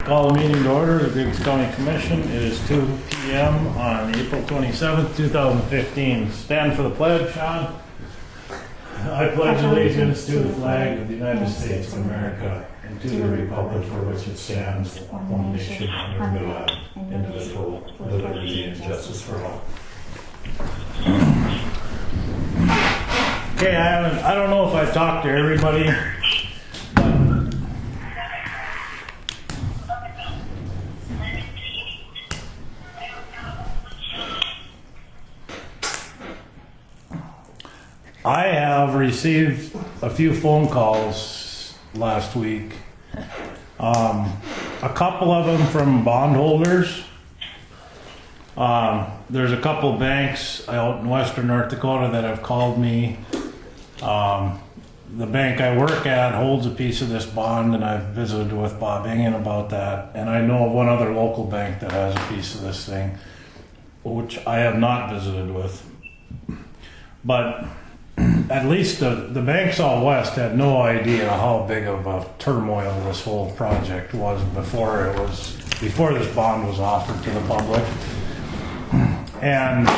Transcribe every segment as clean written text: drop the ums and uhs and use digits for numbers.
Call the meeting to order, the Griggs County Commission. It is 2 p.m. on April 27th, 2015. Stand for the pledge, Sean. I pledge allegiance to the flag of the United States of America and to the republic for which it stands, one nation under God, indivisible, with liberty and justice for all. Okay, I don't know if I've talked to everybody. I have received a few phone calls last week. A couple of them from bondholders. There's a couple banks out in western North Dakota that have called me. The bank I work at holds a piece of this bond, and I've visited with Bob Ingen about that. And I know of one other local bank that has a piece of this thing, which I have not visited with. But at least the banks out west had no idea how big of a turmoil this whole project was before this bond was offered to the public. And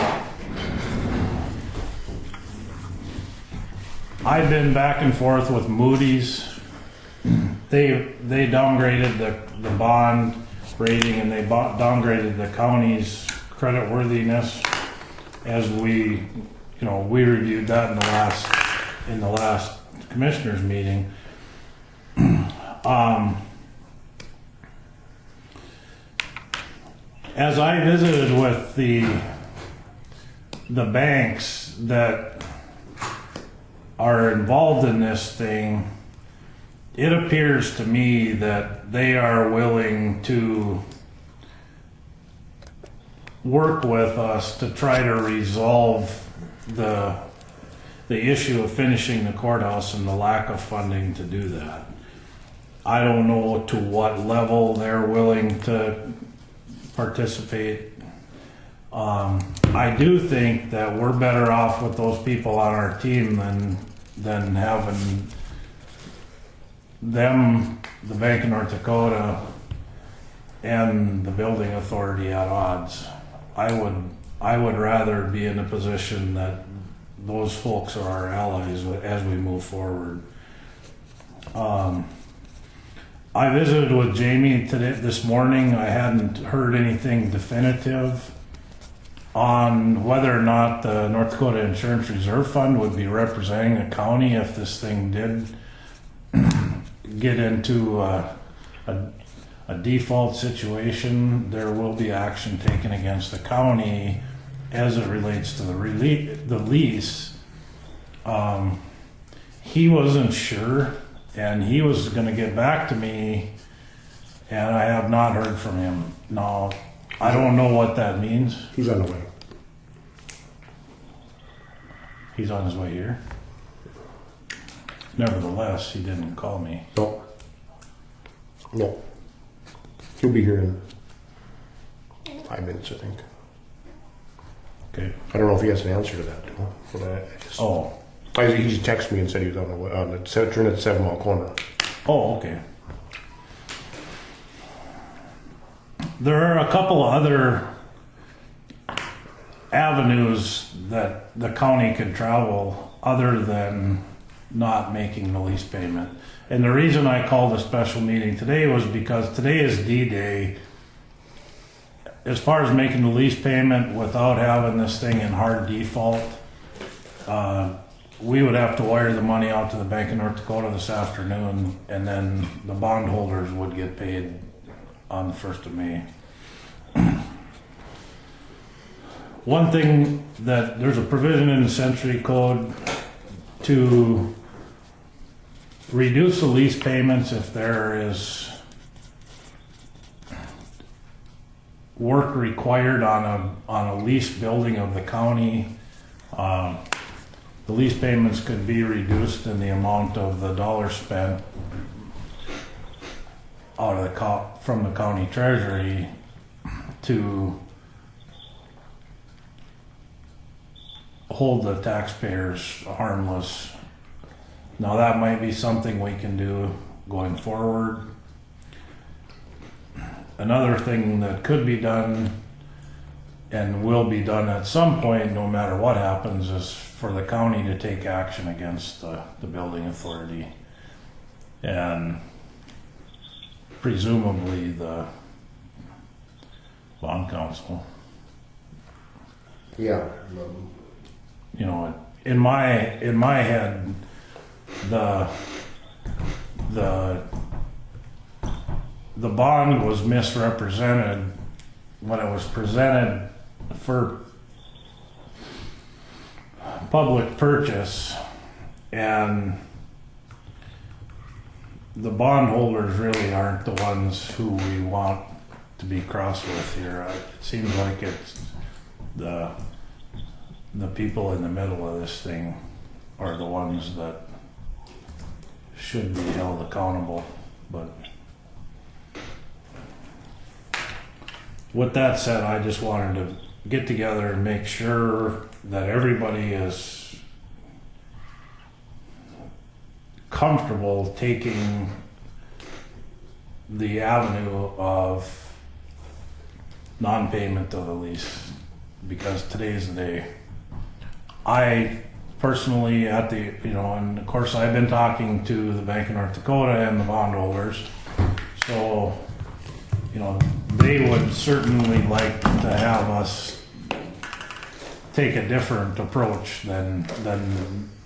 I've been back and forth with Moody's. They downgraded the bond rating, and they downgraded the county's creditworthiness as we reviewed that in the last commissioners meeting. As I visited with the banks that are involved in this thing, it appears to me that they are willing to work with us to try to resolve the issue of finishing the courthouse and the lack of funding to do that. I don't know to what level they're willing to participate. I do think that we're better off with those people on our team than having them, the Bank of North Dakota, and the building authority at odds. I would rather be in a position that those folks are our allies as we move forward. I visited with Jamie this morning. I hadn't heard anything definitive on whether or not the North Dakota Insurance Reserve Fund would be representing the county if this thing did get into a default situation. There will be action taken against the county as it relates to the lease. He wasn't sure, and he was going to get back to me, and I have not heard from him. Now, I don't know what that means. He's on the way. He's on his way here. Nevertheless, he didn't call me. No. He'll be here in 5 minutes, I think. Okay. I don't know if he has an answer to that, He just texted me and said he was on the way, turn at 7 Mile Corner. Oh, okay. There are a couple of other avenues that the county could travel other than not making the lease payment. And the reason I called a special meeting today was because today is D-Day. As far as making the lease payment without having this thing in hard default, we would have to wire the money out to the Bank of North Dakota this afternoon, and then the bondholders would get paid on the 1st of May. One thing that there's a provision in the Century Code to reduce the lease payments if there is work required on a lease building of the county. The lease payments could be reduced in the amount of the dollars spent out of from the county treasury to hold the taxpayers harmless. Now that might be something we can do going forward. another thing that could be done and will be done at some point, no matter what happens, is for the county to take action against the building authority and presumably the bond council. Yeah. You know, in my head, the bond was misrepresented when it was presented for public purchase, and the bondholders really aren't the ones who we want to be crossed with here. It seems like it's the people in the middle of this thing are the ones that should be held accountable. But with that said, I just wanted to get together and make sure that everybody is comfortable taking the avenue of non-payment of the lease, because today's the day. I personally and of course I've been talking to the Bank of North Dakota and the bondholders, so they would certainly like to have us take a different approach than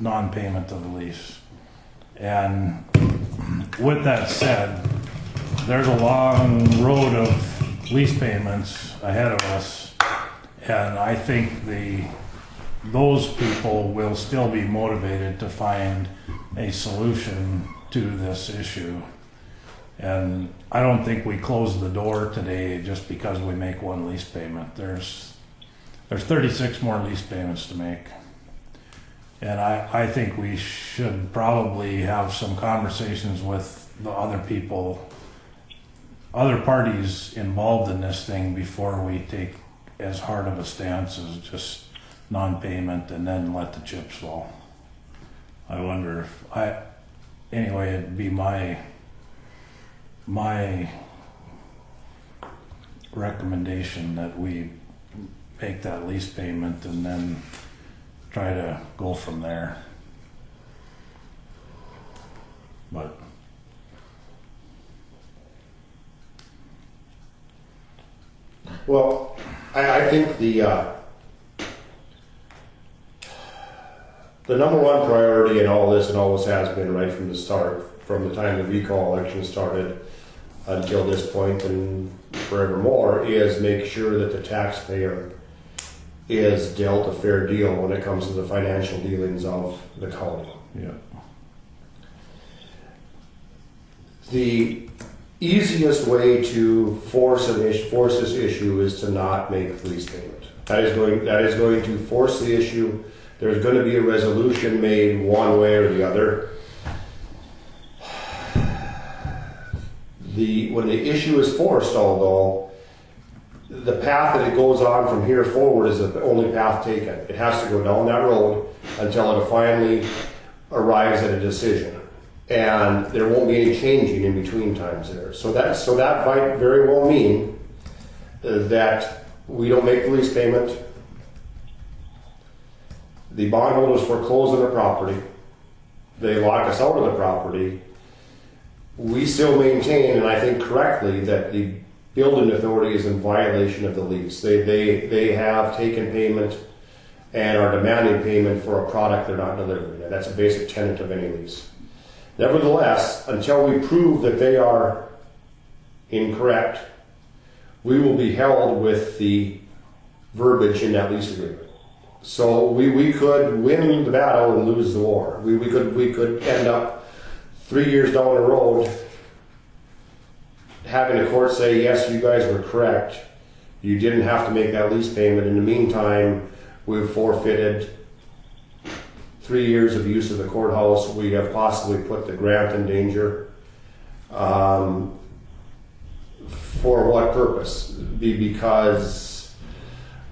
non-payment of the lease. And with that said, there's a long road of lease payments ahead of us, and I think those people will still be motivated to find a solution to this issue. And I don't think we close the door today just because we make one lease payment. There's 36 more lease payments to make. And I think we should probably have some conversations with the other people, other parties involved in this thing before we take as hard of a stance as just non-payment and then let the chips fall. I wonder if anyway, it'd be my recommendation that we make that lease payment and then try to go from there. But Well, I think the number one priority in all this, and always has been right from the start, from the time the recall election started until this point and forevermore, is make sure that the taxpayer is dealt a fair deal when it comes to the financial dealings of the county. yeah, The easiest way to force this issue is to not make the lease payment. That is going to force the issue. There's going to be a resolution made one way or the other. When the issue is forced, although, the path that it goes on from here forward is the only path taken. It has to go down that road until it finally arrives at a decision. And there won't be any changing in between times there. So that might very well mean that we don't make the lease payment. The bondholders foreclose on the property. They lock us out of the property. We still maintain, and I think correctly, that the building authority is in violation of the lease. They have taken payment and are demanding payment for a product they're not delivering. And that's a basic tenet of any lease. Nevertheless, until we prove that they are incorrect, we will be held with the verbiage in that lease agreement. So we could win the battle and lose the war. We could end up 3 years down the road having a court say, yes, you guys were correct. You didn't have to make that lease payment. In the meantime, we've forfeited 3 years of use of the courthouse. We have possibly put the grant in danger. For what purpose? Because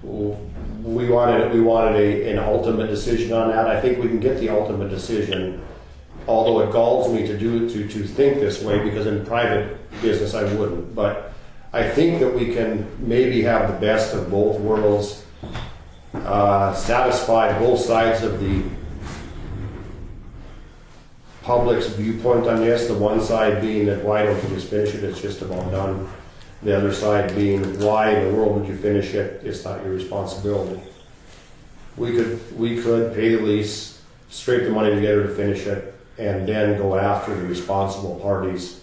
we wanted an ultimate decision on that. I think we can get the ultimate decision, although it galls me to think this way, because in private business I wouldn't. But I think that we can maybe have the best of both worlds, satisfy both sides of the public's viewpoint on this. The one side being that why don't you just finish it? It's just about done. The other side being why in the world would you finish it? It's not your responsibility. We could pay the lease, scrape the money together to finish it, and then go after the responsible parties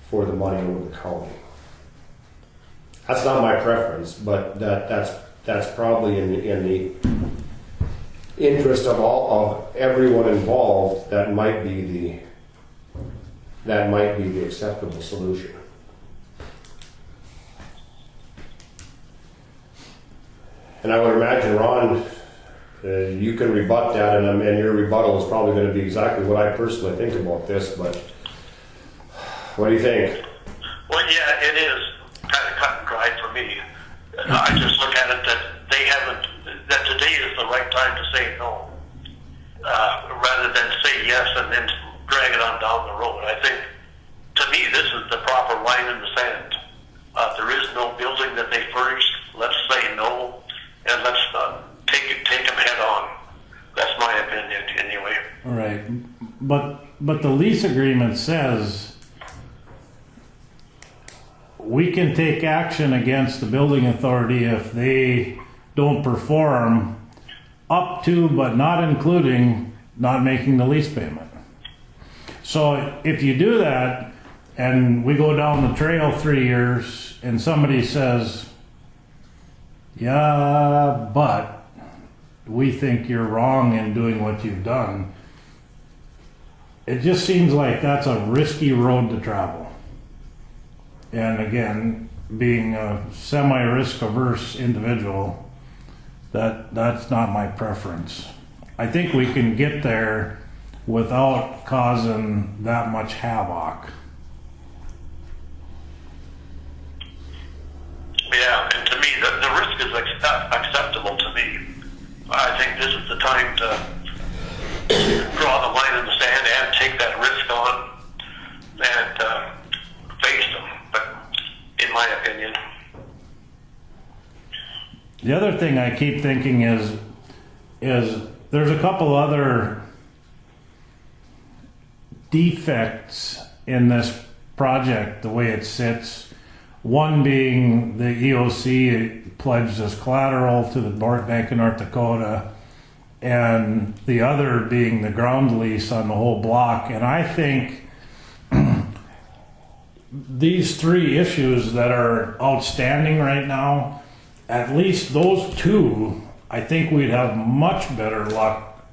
for the money over the county. That's not my preference, but that's probably in the interest of everyone involved. That might be the acceptable solution. And I would imagine, Ron, you can rebut that, and your rebuttal is probably going to be exactly what I personally think about this. But what do you think? Well, yeah, it is kind of cut and dried for me. I just look at it that today is the right time to say no, rather than say yes and then drag it on down the road. I think, to me, this is the proper line in the sand. There is no building that they furnished. Let's say no, and let's take them head on. That's my opinion, anyway. All right, but the lease agreement says we can take action against the building authority if they don't perform up to but not including not making the lease payment. So if you do that and we go down the trail 3 years and somebody says, yeah, but we think you're wrong in doing what you've done, it just seems like that's a risky road to travel. And again, being a semi-risk averse individual, that's not my preference. I think we can get there without causing that much havoc. Yeah, and to me, the risk is acceptable to me. I think this is the time to draw the line in the sand and take that risk on and face them, but in my opinion. The other thing I keep thinking is there's a couple other defects in this project, the way it sits. One being the EOC pledged as collateral to the Bank of North Dakota, and the other being the ground lease on the whole block. And I think these three issues that are outstanding right now, at least those two, I think we'd have much better luck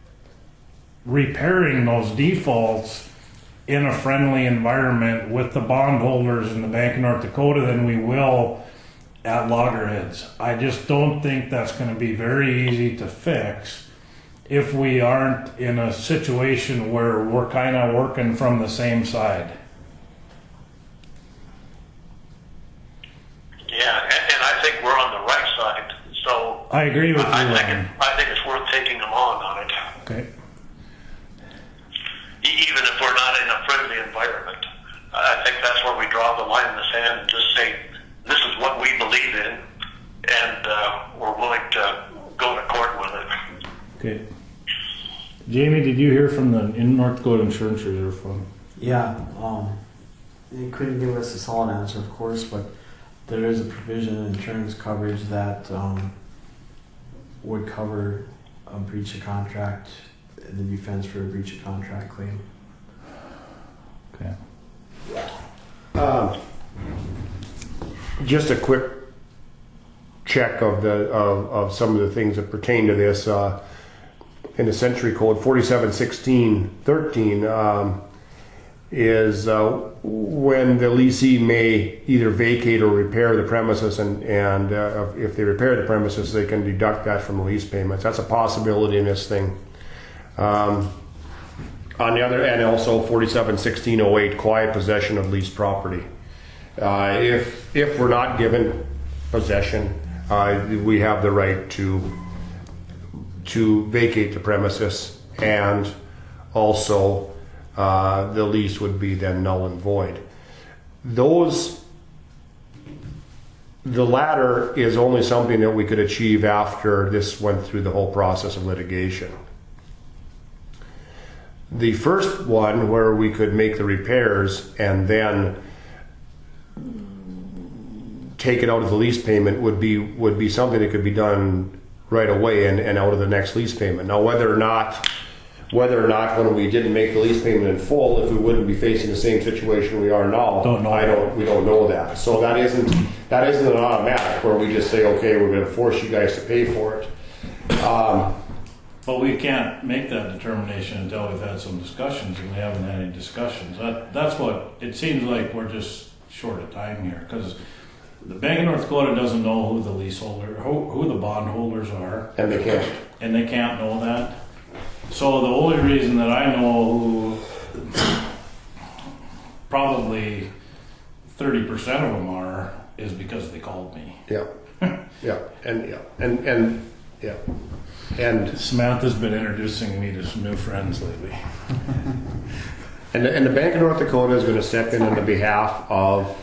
repairing those defaults in a friendly environment with the bondholders in the Bank of North Dakota than we will at loggerheads. I just don't think that's going to be very easy to fix if we aren't in a situation where we're kind of working from the same side. Yeah, and I think we're on the right side. So I agree with you, Ron. I think it's worth taking them on it. Okay. Even if we're not in a friendly environment. I think that's where we draw the line in the sand and just say, this is what we believe in, and we're willing to go to court with it. Okay. Jamie, did you hear from the North Dakota Insurance Reserve Fund? Yeah, they couldn't give us a solid answer, of course, but there is a provision in insurance coverage that would cover a breach of contract, the defense for a breach of contract claim. Okay. Just a quick check of some of the things that pertain to this. In the Century Code 471613 is when the leasee may either vacate or repair the premises, and if they repair the premises, they can deduct that from the lease payments. That's a possibility in this thing. On the other end, also 471608, quiet possession of leased property. If we're not given possession, we have the right to vacate the premises, and also the lease would be then null and void. Those The latter is only something that we could achieve after this went through the whole process of litigation. The first one, where we could make the repairs and then take it out of the lease payment, would be something that could be done right away and out of the next lease payment. Now, whether or not when we didn't make the lease payment in full, if we wouldn't be facing the same situation we are now, we don't know that. So that isn't an automatic where we just say, okay, we're going to force you guys to pay for it. But we can't make that determination until we've had some discussions, and we haven't had any discussions. That's what it seems like. We're just short of time here, because the Bank of North Dakota doesn't know who the leaseholder, who the bondholders are, And they can't know that. So the only reason that I know who probably 30% of them are is because they called me. And Samantha's been introducing me to some new friends lately. And the Bank of North Dakota is going to step in on the behalf of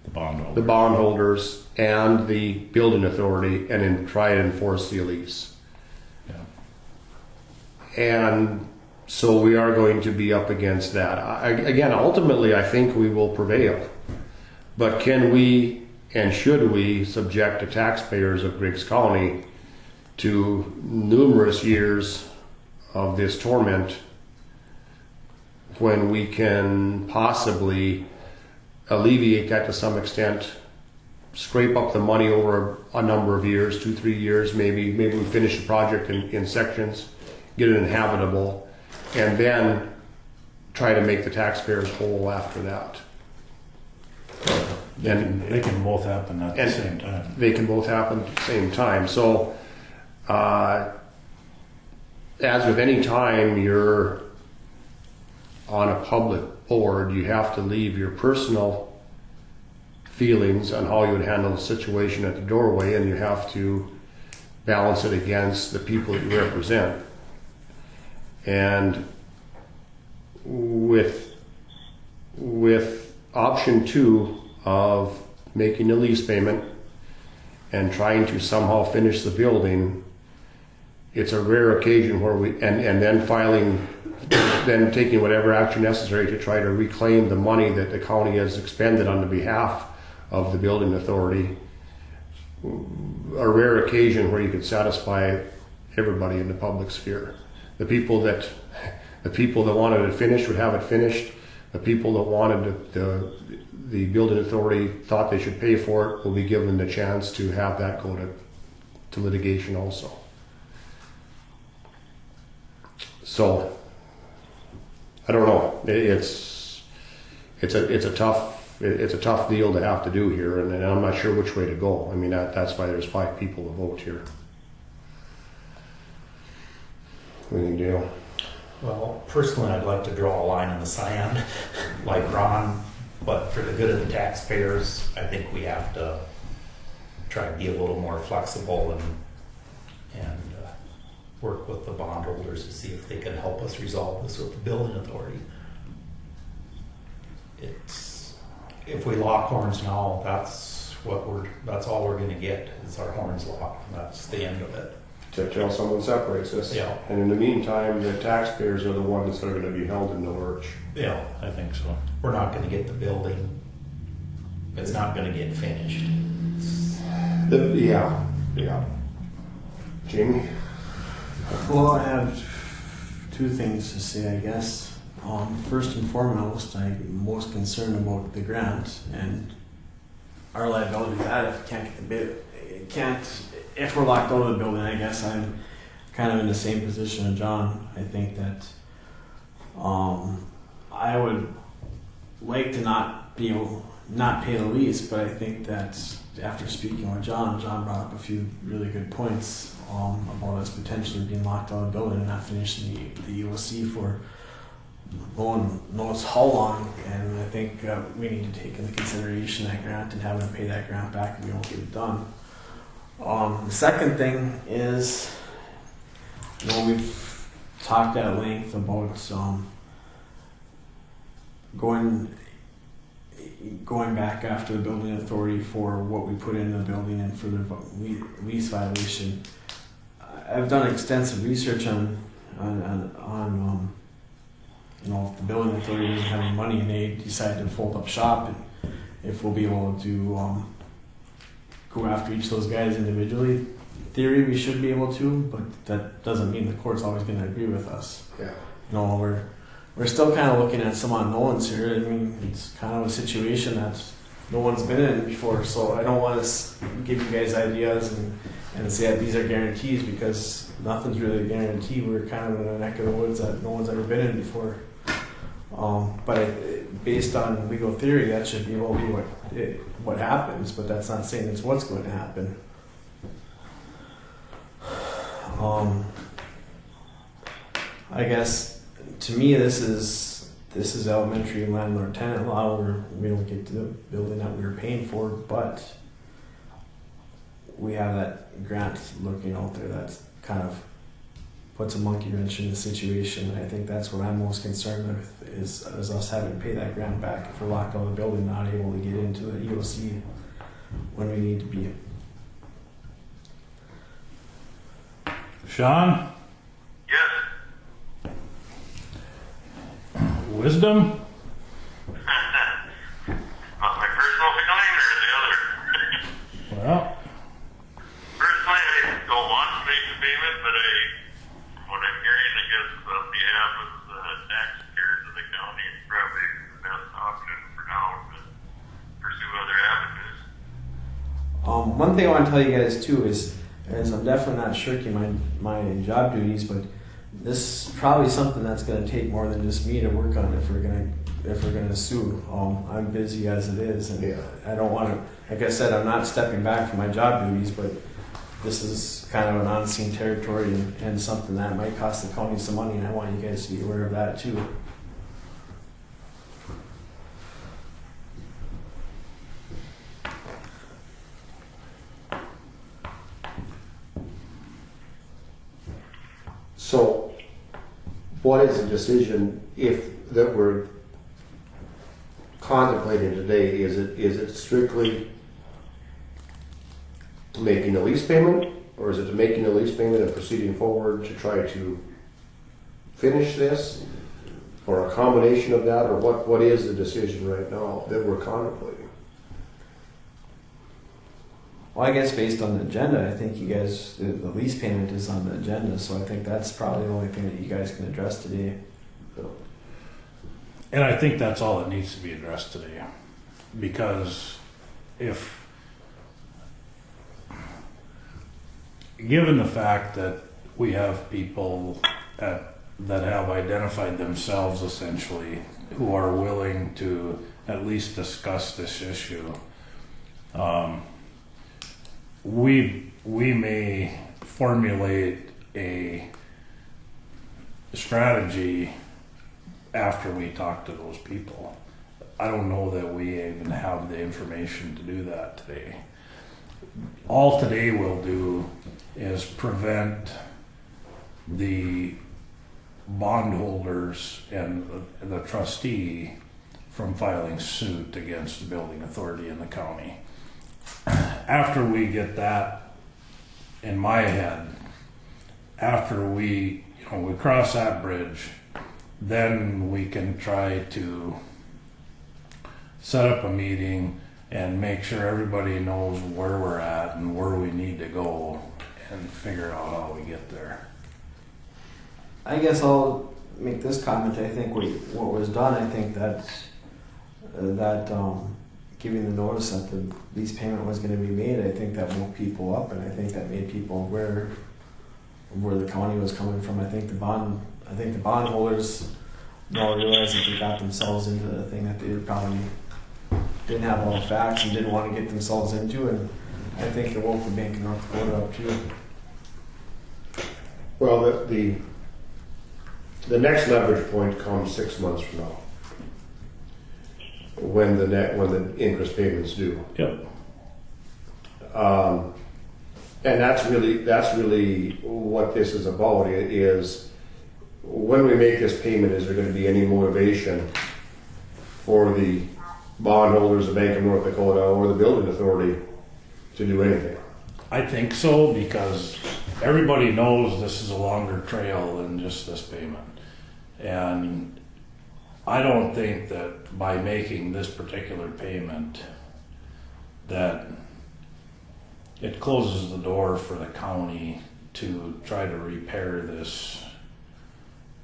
the bondholders and the building authority and then try to enforce the lease. And so we are going to be up against that. Again, ultimately, I think we will prevail. But can we and should we subject the taxpayers of Griggs County to numerous years of this torment when we can possibly alleviate that to some extent, scrape up the money over a number of years, 2-3 years, maybe we finish the project in sections, get it inhabitable, and then try to make the taxpayers whole after that. They can both happen at the same time. They can both happen at the same time. So, as with any time you're on a public board, you have to leave your personal feelings on how you would handle the situation at the doorway, and you have to balance it against the people that you represent. And with option 2 of making a lease payment and trying to somehow finish the building, it's a rare occasion where and then taking whatever action necessary to try to reclaim the money that the county has expended on the behalf of the building authority. A rare occasion where you could satisfy everybody in the public sphere. The people that wanted it finished would have it finished. The people that wanted the building authority thought they should pay for it will be given the chance to have that go to litigation also. So I don't know. It's a tough deal to have to do here, and I'm not sure which way to go. I mean, that's why there's 5 people to vote here. What do you think, Dale? Well, personally, I'd like to draw a line in the sand, like Ron, but for the good of the taxpayers, I think we have to try to be a little more flexible and work with the bondholders to see if they can help us resolve this with the building authority. If we lock horns now, that's all we're going to get is our horns locked, and that's the end of it. Until someone separates us. Yeah. And in the meantime, the taxpayers are the ones that are going to be held in the lurch. Yeah, I think so. we're not going to get the building. It's not going to get finished. Yeah. Jamie? Well, I have 2 things to say, I guess. First and foremost, I'm most concerned about the grant and our liability to that if we can't get the bid. If we're locked out of the building, I guess I'm kind of in the same position as John. I think that I would like to not pay the lease, but I think that after speaking with John brought up a few really good points about us potentially being locked out of the building and not finishing the UOC for no one knows how long, and I think we need to take into consideration that grant and having to pay that grant back if we don't get it done. The second thing is, we've talked at length about going going back after the building authority for what we put in the building and for the lease violation. I've done extensive research on you know, if the building authority doesn't have any money and they decide to fold up shop, and if we'll be able to go after each of those guys individually. In theory, we should be able to, but that doesn't mean the court's always going to agree with us. Yeah. You know, we're still kind of looking at some unknowns here. I mean, it's kind of a situation that no one's been in before, so I don't want to give you guys ideas and say that these are guarantees, because nothing's really a guarantee. We're kind of in a neck of the woods that no one's ever been in before. But based on legal theory, that should be what happens, but that's not saying it's what's going to happen. I guess to me this is elementary landlord-tenant law, where we don't get to the building that we were paying for, but we have that grant looking out there that's kind of puts a monkey wrench in the situation. I think that's what I'm most concerned with is us having to pay that grant back if we're locked out of the building, not able to get into the EOC when we need to be. Sean? Yes. Wisdom? Not my personal feeling or the other. Well, Personally, I don't want to make the payment, but from what I'm hearing, I guess on behalf of the taxpayers of the county, it's probably the best option for now to pursue other avenues. One thing I want to tell you guys too is I'm definitely not shirking my job duties, but this is probably something that's going to take more than just me to work on if we're going to sue. I'm busy as it is, and I don't want to. Like I said, I'm not stepping back from my job duties, but this is kind of an unseen territory and something that might cost the county some money, and I want you guys to be aware of that too. So, what is the decision that we're contemplating today? Is it strictly making a lease payment, or is it making a lease payment and proceeding forward to try to finish this, or a combination of that, or what is the decision right now that we're contemplating? Well, I guess based on the agenda, I think you guys, the lease payment is on the agenda, so I think that's probably the only thing that you guys can address today. and I think that's all that needs to be addressed today. Because given the fact that we have people that have identified themselves essentially who are willing to at least discuss this issue, we may formulate a strategy after we talk to those people. I don't know that we even have the information to do that today. All today will do is prevent the bondholders and the trustee from filing suit against the building authority in the county. After we get that in my head, after we cross that bridge, then we can try to set up a meeting and make sure everybody knows where we're at and where we need to go and figure out how we get there. I guess I'll make this comment. I think what was done, I think that giving the notice that the lease payment was going to be made, I think that woke people up, and I think that made people aware of where the county was coming from. I think the bondholders now realized that they got themselves into the thing that they probably didn't have all the facts and didn't want to get themselves into, and I think it woke the Bank of North Dakota up too. Well, the next leverage point comes 6 months from now, when the interest payments due. Yep. And that's really what this is about. It is, when we make this payment, is there going to be any motivation for the bondholders, the Bank of North Dakota, or the building authority to do anything. I think so, because everybody knows this is a longer trail than just this payment. And I don't think that by making this particular payment that it closes the door for the county to try to repair this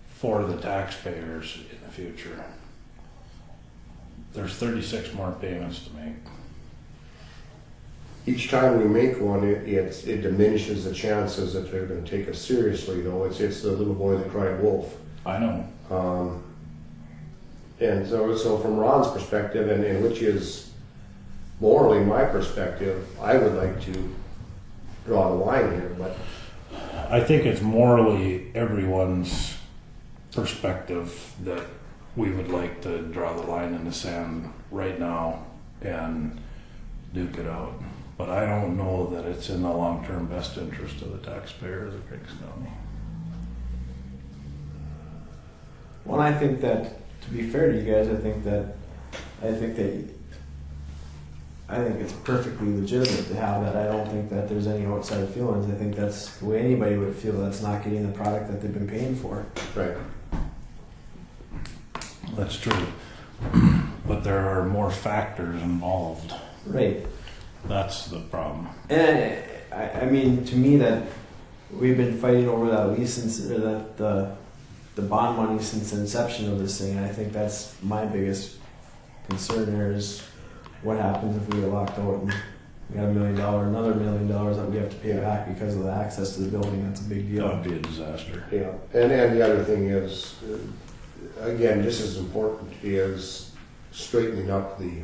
for the taxpayers in the future. There's 36 more payments to make. Each time we make one, it diminishes the chances that they're going to take us seriously. Though it's the little boy that cried wolf. I know. And so from Ron's perspective, and which is morally my perspective, I would like to draw the line here. But I think it's morally everyone's perspective that we would like to draw the line in the sand right now and duke it out. But I don't know that it's in the long-term best interest of the taxpayers of Griggs County. Well, I think that, to be fair to you guys, I think it's perfectly legitimate to have that. I don't think that there's any outside feelings. I think that's the way anybody would feel that's not getting the product that they've been paying for. right, That's true. But there are more factors involved. Right. That's the problem. And I mean, to me, that we've been fighting over that lease since the bond money since the inception of this thing. And I think that's my biggest concern here is what happens if we get locked out and we got $1 million, another $1 million that we have to pay back because of the access to the building. That's a big deal. That would be a disaster. yeah. And the other thing is, again, just as important is straightening up the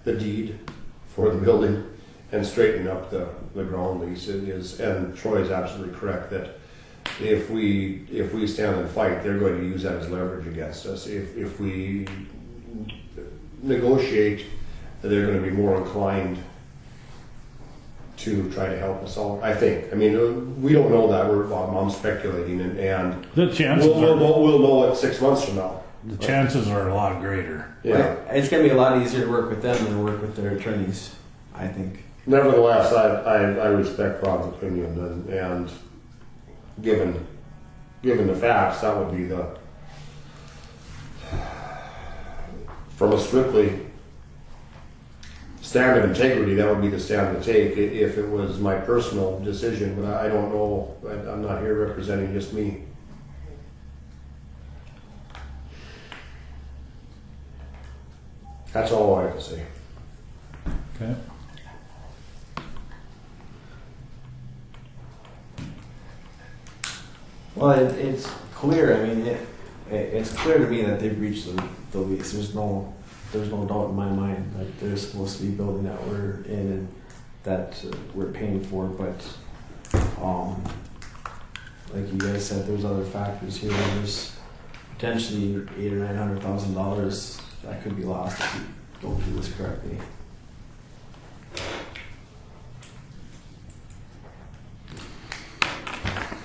deed for the building and straightening up the ground lease. It is, and Troy is absolutely correct that if we stand and fight, they're going to use that as leverage against us. If we negotiate, they're going to be more inclined to try to help us out. I think. I mean, we don't know that. I'm speculating, and The chances we'll are know it 6 months from now. the chances are a lot greater. Yeah. It's going to be a lot easier to work with them than work with their attorneys, I think. Nevertheless, I respect Ron's opinion, and given the facts, that would be from a strictly stand of integrity, that would be the stand to take if it was my personal decision. But I don't know. I'm not here representing just me. That's all I have to say. Okay. Well, it's clear. I mean, it's clear to me that they've reached the lease. There's no doubt in my mind. Like, they're supposed to be building that we're in and that we're paying for. But like you guys said, there's other factors here. There's potentially $800,000 or $900,000 that could be lost if we don't do this correctly.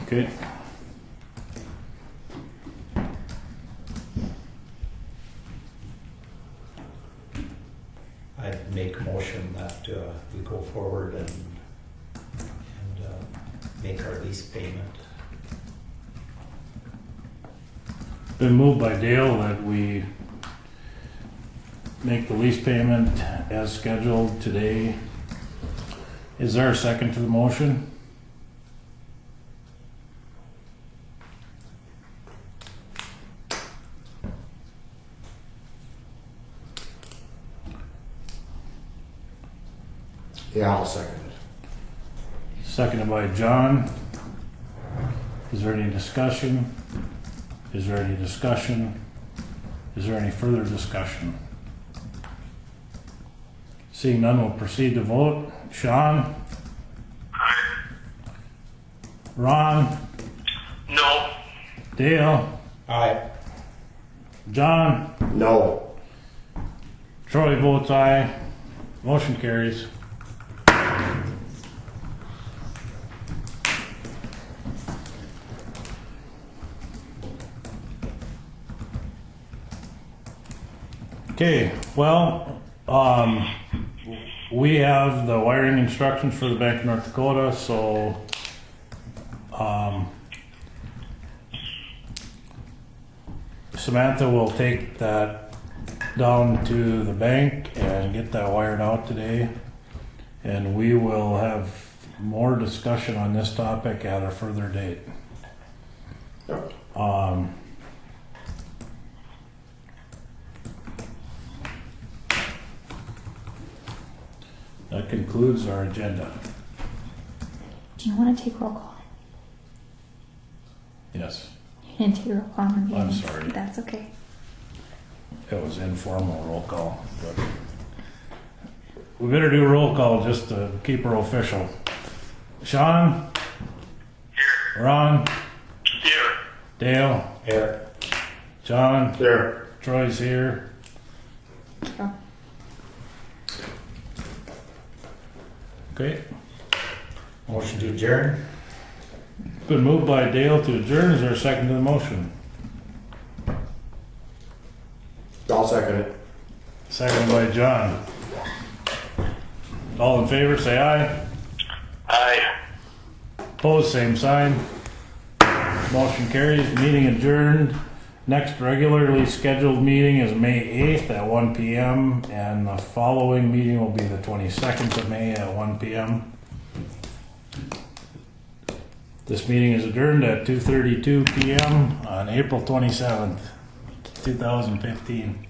Okay. I'd make a motion that we go forward and make our lease payment. Been moved by Dale that we make the lease payment as scheduled today. Is there a second to the motion? Yeah, I'll second it. Seconded by John. Is there any discussion? Is there any discussion? Is there any further discussion? Seeing none, we'll proceed to vote. Sean? Aye. Ron? No. Dale? Aye. John? No. Troy votes aye. Motion carries. Okay, well, we have the wiring instructions for the Bank of North Dakota, so Samantha will take that down to the bank and get that wired out today. And we will have more discussion on this topic at a further date. Yep. That concludes our agenda. Do you want to take roll call? Yes, You didn't take a roll call on the meeting. I'm sorry. That's okay. it was informal roll call, but we better do a roll call just to keep her official. Sean? Here. Ron? Here. Dale? Here. John? There. Troy's here. So, Okay. Motion to adjourn. Been moved by Dale to adjourn. Is there a second to the motion? I'll second it. Second by John. All in favor, say aye. Aye. Opposed, same sign. Motion carries. Meeting adjourned. Next regularly scheduled meeting is May 8th at 1 p.m. and the following meeting will be the 22nd of May at 1 p.m. This meeting is adjourned at 2:32 p.m. on April 27th, 2015.